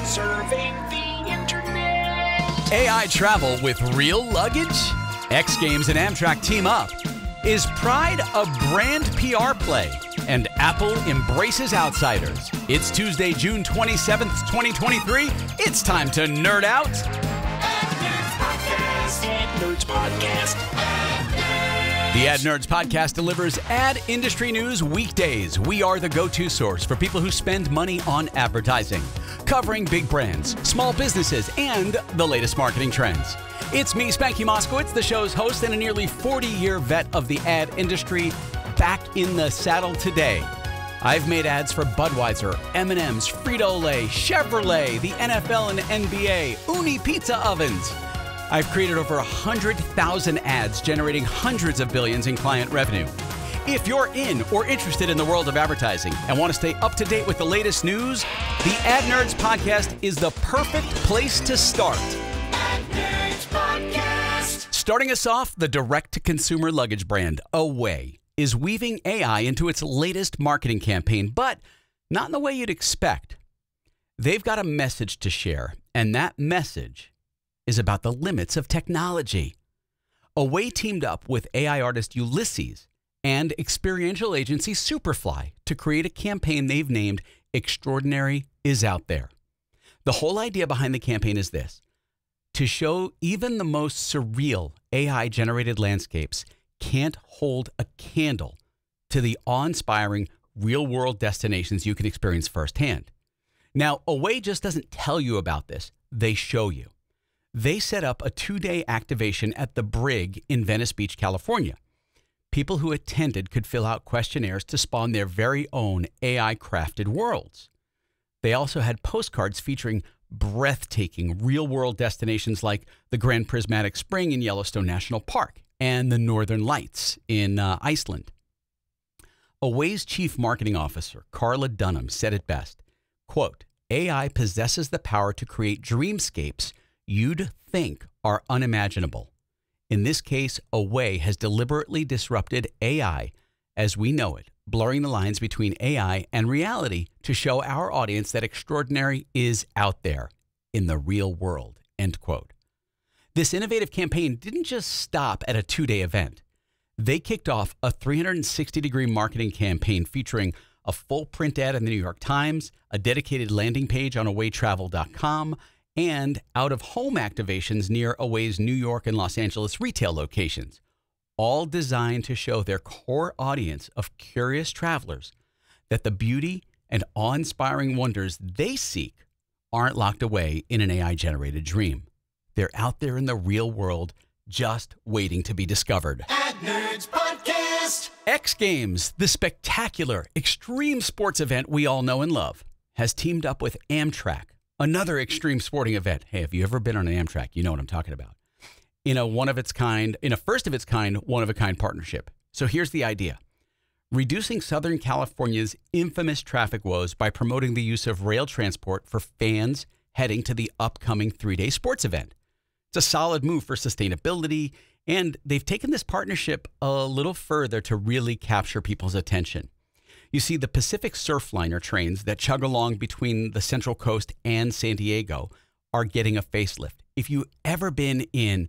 Serving the internet. AI travel with real luggage? X Games and Amtrak team up. Is Pride a brand PR play? And Apple embraces outsiders. It's Tuesday, June 27th, 2023. It's time to nerd out. Nerds Podcast. The Ad Nerds Podcast delivers ad industry news weekdays. We are the go-to source for people who spend money on advertising, covering big brands, small businesses, and the latest marketing trends. It's me, Spanky Moskowitz, the show's host and a nearly 40-year vet of the ad industry, back in the saddle today. I've made ads for Budweiser, M&M's, Frito-Lay, Chevrolet, the NFL and NBA, Uni Pizza Ovens. I've created over 100,000 ads, generating hundreds of billions in client revenue. If you're in or interested in the world of advertising and want to stay up to date with the latest news, the Ad Nerds Podcast is the perfect place to start. Ad Nerds Podcast. Starting us off, the direct-to-consumer luggage brand, Away, is weaving AI into its latest marketing campaign, but not in the way you'd expect. They've got a message to share, and that message is about the limits of technology. Away teamed up with AI artist Ulysses and experiential agency Superfly to create a campaign they've named Extraordinary is Out There. The whole idea behind the campaign is this: to show even the most surreal AI-generated landscapes can't hold a candle to the awe-inspiring real-world destinations you can experience firsthand. Now, Away just doesn't tell you about this, they show you. They set up a 2-day activation at the Brig in Venice Beach, California. People who attended could fill out questionnaires to spawn their very own AI-crafted worlds. They also had postcards featuring breathtaking real-world destinations like the Grand Prismatic Spring in Yellowstone National Park and the Northern Lights in Iceland. Away's chief marketing officer, Carla Dunham, said it best, quote, "AI possesses the power to create dreamscapes you'd think are unimaginable. In this case, Away has deliberately disrupted AI as we know it, blurring the lines between AI and reality to show our audience that extraordinary is out there in the real world," end quote. This innovative campaign didn't just stop at a 2-day event. They kicked off a 360-degree marketing campaign featuring a full print ad in the New York Times, a dedicated landing page on awaytravel.com, and out-of-home activations near Away's New York and Los Angeles retail locations, all designed to show their core audience of curious travelers that the beauty and awe-inspiring wonders they seek aren't locked away in an AI-generated dream. They're out there in the real world, just waiting to be discovered. Ad Nerds Podcast. X Games, the spectacular extreme sports event we all know and love, has teamed up with Amtrak, another extreme sporting event. Hey, have you ever been on an Amtrak? You know what I'm talking about. In a first-of-its-kind, one-of-a-kind partnership. So here's the idea: reducing Southern California's infamous traffic woes by promoting the use of rail transport for fans heading to the upcoming 3-day sports event. It's a solid move for sustainability, and they've taken this partnership a little further to really capture people's attention. You see, the Pacific Surfliner trains that chug along between the Central Coast and San Diego are getting a facelift. If you've ever been in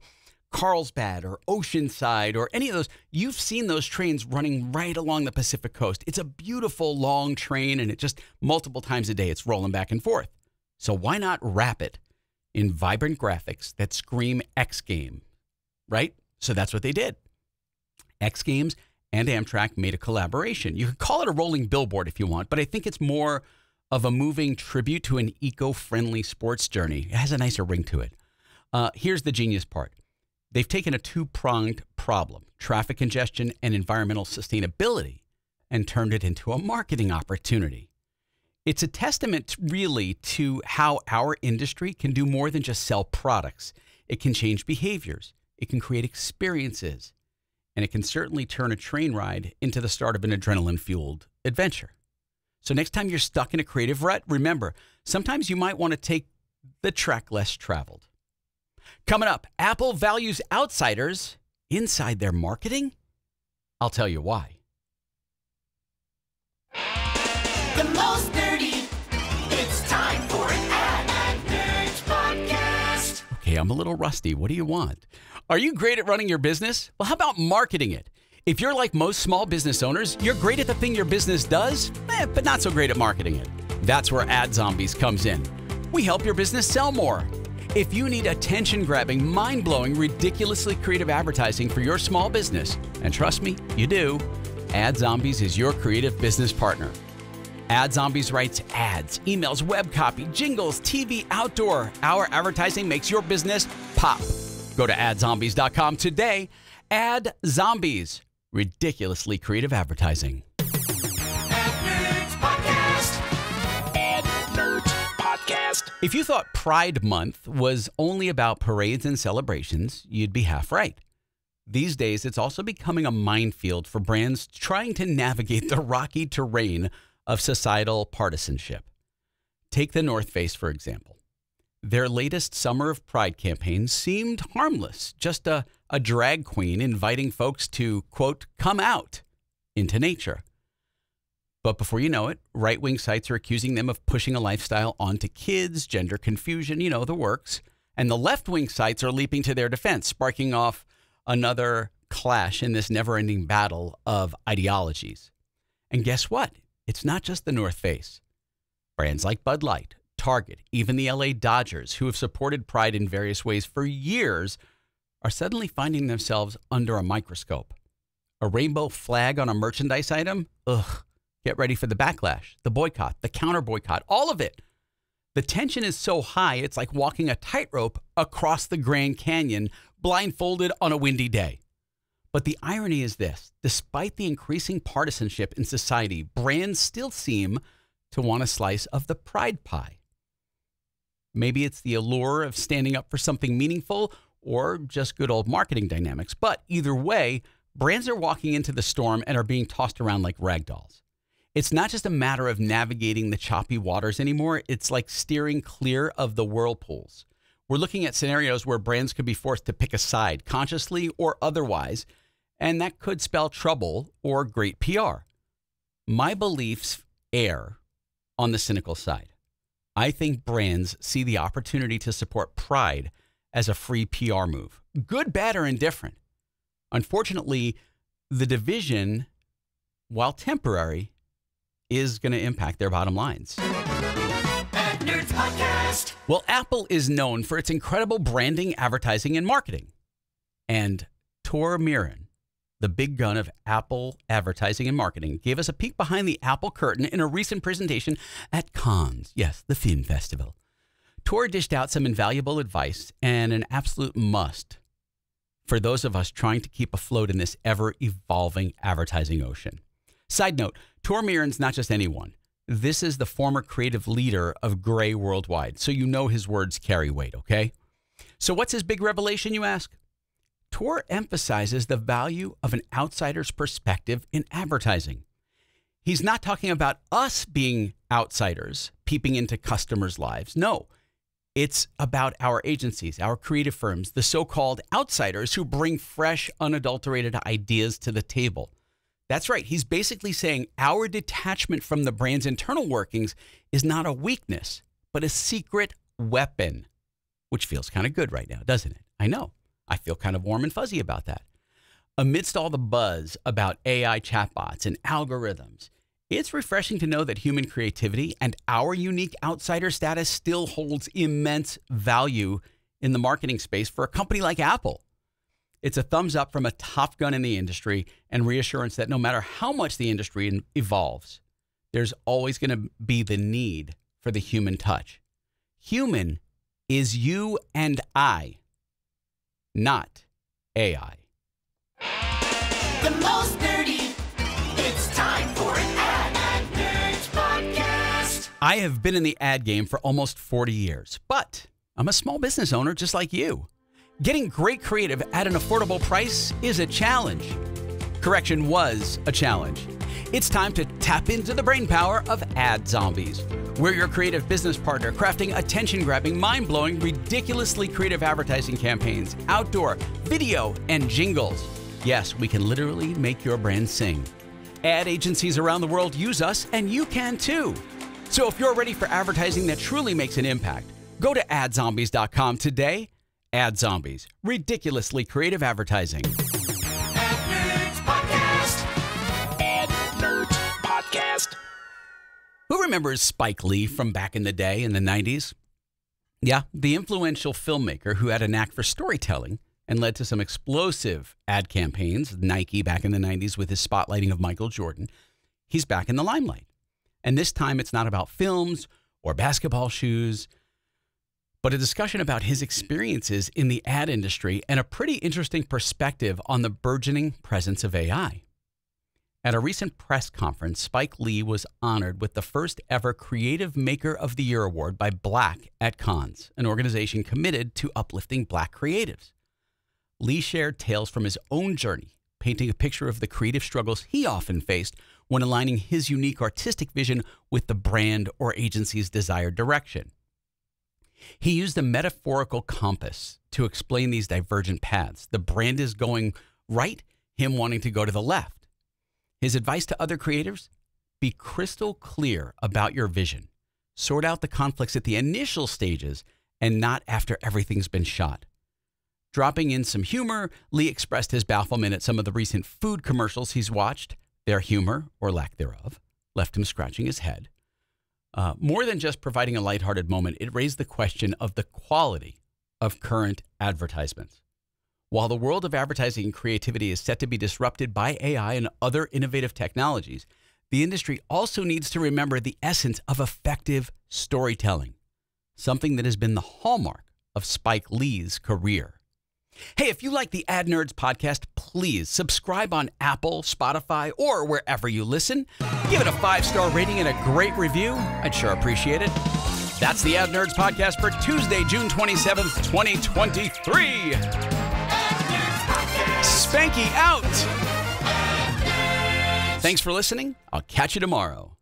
Carlsbad or Oceanside or any of those, you've seen those trains running right along the Pacific Coast. It's a beautiful long train, and it just multiple times a day it's rolling back and forth. So why not wrap it in vibrant graphics that scream X Game, right? So that's what they did. X Games and Amtrak made a collaboration. You could call it a rolling billboard if you want, but I think it's more of a moving tribute to an eco-friendly sports journey. It has a nicer ring to it. Here's the genius part. They've taken a two-pronged problem, traffic congestion and environmental sustainability, and turned it into a marketing opportunity. It's a testament really to how our industry can do more than just sell products. It can change behaviors. It can create experiences. And it can certainly turn a train ride into the start of an adrenaline-fueled adventure. So next time you're stuck in a creative rut, remember, sometimes you might want to take the track less traveled. Coming up, Apple values outsiders inside their marketing? I'll tell you why. The most nerdy. It's time for an ad. I'm a little rusty. What do you want? Are you great at running your business? Well, how about marketing it? If you're like most small business owners, you're great at the thing your business does, but not so great at marketing it. That's where Ad Zombies comes in. We help your business sell more. If you need attention-grabbing, mind-blowing, ridiculously creative advertising for your small business, and trust me, you do, Ad Zombies is your creative business partner. Ad Zombies writes ads, emails, web copy, jingles, TV, outdoor. Our advertising makes your business pop. Go to adzombies.com today. Ad Zombies, ridiculously creative advertising. Ad Nerds Podcast. Ad Nerds Podcast. If you thought Pride Month was only about parades and celebrations, you'd be half right. These days, it's also becoming a minefield for brands trying to navigate the rocky terrain of societal partisanship. Take the North Face, for example. Their latest Summer of Pride campaign seemed harmless, just a drag queen inviting folks to, quote, come out into nature. But before you know it, right-wing sites are accusing them of pushing a lifestyle onto kids, gender confusion, you know, the works. And the left-wing sites are leaping to their defense, sparking off another clash in this never-ending battle of ideologies. And guess what? It's not just the North Face. Brands like Bud Light, Target, even the LA Dodgers, who have supported Pride in various ways for years, are suddenly finding themselves under a microscope. A rainbow flag on a merchandise item? Ugh. Get ready for the backlash, the boycott, the counter-boycott, all of it. The tension is so high, it's like walking a tightrope across the Grand Canyon, blindfolded on a windy day. But the irony is this: despite the increasing partisanship in society, brands still seem to want a slice of the pride pie. Maybe it's the allure of standing up for something meaningful or just good old marketing dynamics. But either way, brands are walking into the storm and are being tossed around like rag dolls. It's not just a matter of navigating the choppy waters anymore. It's like steering clear of the whirlpools. We're looking at scenarios where brands could be forced to pick a side, consciously or otherwise, and that could spell trouble or great PR. My beliefs err on the cynical side. I think brands see the opportunity to support Pride as a free PR move, good, bad, or indifferent. Unfortunately, the division, while temporary, is going to impact their bottom lines. Ad Nerds Podcast. Well, Apple is known for its incredible branding, advertising, and marketing. And Toran, the big gun of Apple advertising and marketing, gave us a peek behind the Apple curtain in a recent presentation at Cannes, yes, the film festival. Tor dished out some invaluable advice and an absolute must for those of us trying to keep afloat in this ever-evolving advertising ocean. Side note, Tor Miran's not just anyone. This is the former creative leader of Gray Worldwide, so you know his words carry weight, okay? So what's his big revelation, you ask? Tor emphasizes the value of an outsider's perspective in advertising. He's not talking about us being outsiders, peeping into customers' lives. No, it's about our agencies, our creative firms, the so-called outsiders who bring fresh, unadulterated ideas to the table. That's right. He's basically saying our detachment from the brand's internal workings is not a weakness, but a secret weapon, which feels kind of good right now, doesn't it? I know. I feel kind of warm and fuzzy about that. Amidst all the buzz about AI chatbots and algorithms, it's refreshing to know that human creativity and our unique outsider status still holds immense value in the marketing space for a company like Apple. It's a thumbs up from a top gun in the industry and reassurance that no matter how much the industry evolves, there's always going to be the need for the human touch. Human is you and I, not AI. The most nerdy. It's time for an Ad Nerds Podcast. I have been in the ad game for almost 40 years, but I'm a small business owner just like you. Getting great creative at an affordable price is a challenge. Correction, was a challenge. It's time to tap into the brainpower of Ad Zombies. We're your creative business partner, crafting attention-grabbing, mind-blowing, ridiculously creative advertising campaigns, outdoor, video, and jingles. Yes, we can literally make your brand sing. Ad agencies around the world use us, and you can too. So if you're ready for advertising that truly makes an impact, go to adzombies.com today ad zombies, ridiculously creative advertising. Ad Nerds Podcast. Ad Nerds Podcast. Who remembers Spike Lee from back in the day in the 90s? Yeah, the influential filmmaker who had a knack for storytelling and led to some explosive ad campaigns, Nike back in the 90s with his spotlighting of Michael Jordan. He's back in the limelight. And this time it's not about films or basketball shoes, but a discussion about his experiences in the ad industry and a pretty interesting perspective on the burgeoning presence of AI. At a recent press conference, Spike Lee was honored with the first ever Creative Maker of the Year award by Black at Cons, an organization committed to uplifting Black creatives. Lee shared tales from his own journey, painting a picture of the creative struggles he often faced when aligning his unique artistic vision with the brand or agency's desired direction. He used a metaphorical compass to explain these divergent paths. The brand is going right, him wanting to go to the left. His advice to other creatives: be crystal clear about your vision. Sort out the conflicts at the initial stages and not after everything's been shot. Dropping in some humor, Lee expressed his bafflement at some of the recent food commercials he's watched. Their humor, or lack thereof, left him scratching his head. More than just providing a lighthearted moment, it raised the question of the quality of current advertisements. While the world of advertising and creativity is set to be disrupted by AI and other innovative technologies, the industry also needs to remember the essence of effective storytelling, something that has been the hallmark of Spike Lee's career. Hey, if you like the Ad Nerds Podcast, please subscribe on Apple, Spotify, or wherever you listen. Give it a 5-star rating and a great review. I'd sure appreciate it. That's the Ad Nerds Podcast for Tuesday, June 27th, 2023. Spanky out. Thanks for listening. I'll catch you tomorrow.